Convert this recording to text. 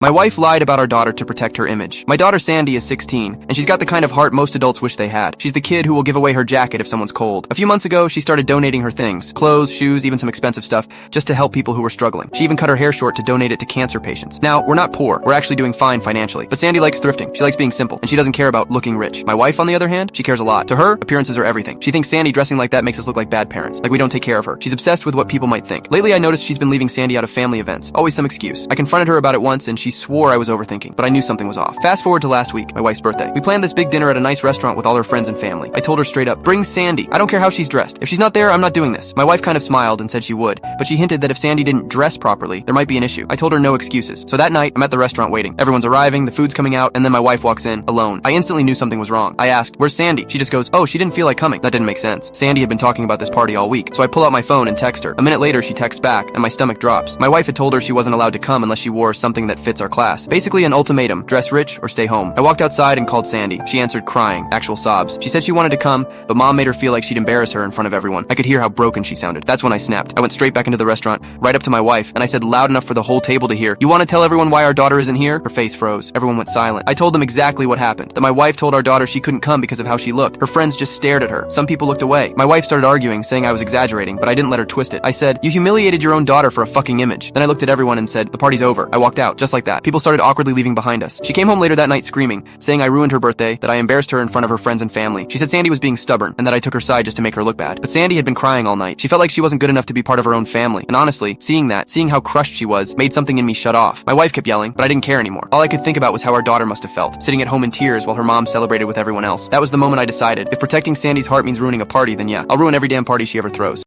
My wife lied about our daughter to protect her image. My daughter Sandy is 16, and she's got the kind of heart most adults wish they had. She's the kid who will give away her jacket if someone's cold. A few months ago, she started donating her things, clothes, shoes, even some expensive stuff, just to help people who were struggling. She even cut her hair short to donate it to cancer patients. Now, we're not poor. We're actually doing fine financially. But Sandy likes thrifting. She likes being simple, and she doesn't care about looking rich. My wife, on the other hand, she cares a lot. To her, appearances are everything. She thinks Sandy dressing like that makes us look like bad parents, like we don't take care of her. She's obsessed with what people might think. Lately, I noticed she's been leaving Sandy out of family events. Always some excuse. I confronted her about it once, and she swore I was overthinking, but I knew something was off. Fast forward to last week, my wife's birthday. We planned this big dinner at a nice restaurant with all her friends and family. I told her straight up, bring Sandy. I don't care how she's dressed. If she's not there, I'm not doing this. My wife kind of smiled and said she would, but she hinted that if Sandy didn't dress properly, there might be an issue. I told her no excuses. So that night, I'm at the restaurant waiting. Everyone's arriving, the food's coming out, and then my wife walks in, alone. I instantly knew something was wrong. I asked, where's Sandy? She just goes, oh, she didn't feel like coming. That didn't make sense. Sandy had been talking about this party all week, so I pull out my phone and text her. A minute later, she texts back, and my stomach drops. My wife had told her she wasn't allowed to come unless she wore something that fits our class. Basically an ultimatum, dress rich or stay home. I walked outside and called Sandy. She answered crying, actual sobs. She said she wanted to come, but mom made her feel like she'd embarrass her in front of everyone. I could hear how broken she sounded. That's when I snapped. I went straight back into the restaurant, right up to my wife, and I said loud enough for the whole table to hear, you want to tell everyone why our daughter isn't here? Her face froze. Everyone went silent. I told them exactly what happened, that my wife told our daughter she couldn't come because of how she looked. Her friends just stared at her. Some people looked away. My wife started arguing, saying I was exaggerating, but I didn't let her twist it. I said, you humiliated your own daughter for a fucking image. Then I looked at everyone and said, the party's over. I walked out, just like that. People started awkwardly leaving behind us. She came home later that night screaming, saying I ruined her birthday, that I embarrassed her in front of her friends and family. She said Sandy was being stubborn, and that I took her side just to make her look bad. But Sandy had been crying all night. She felt like she wasn't good enough to be part of her own family. And honestly, seeing how crushed she was, made something in me shut off. My wife kept yelling, but I didn't care anymore. All I could think about was how our daughter must have felt, sitting at home in tears while her mom celebrated with everyone else. That was the moment I decided, if protecting Sandy's heart means ruining a party, then yeah, I'll ruin every damn party she ever throws.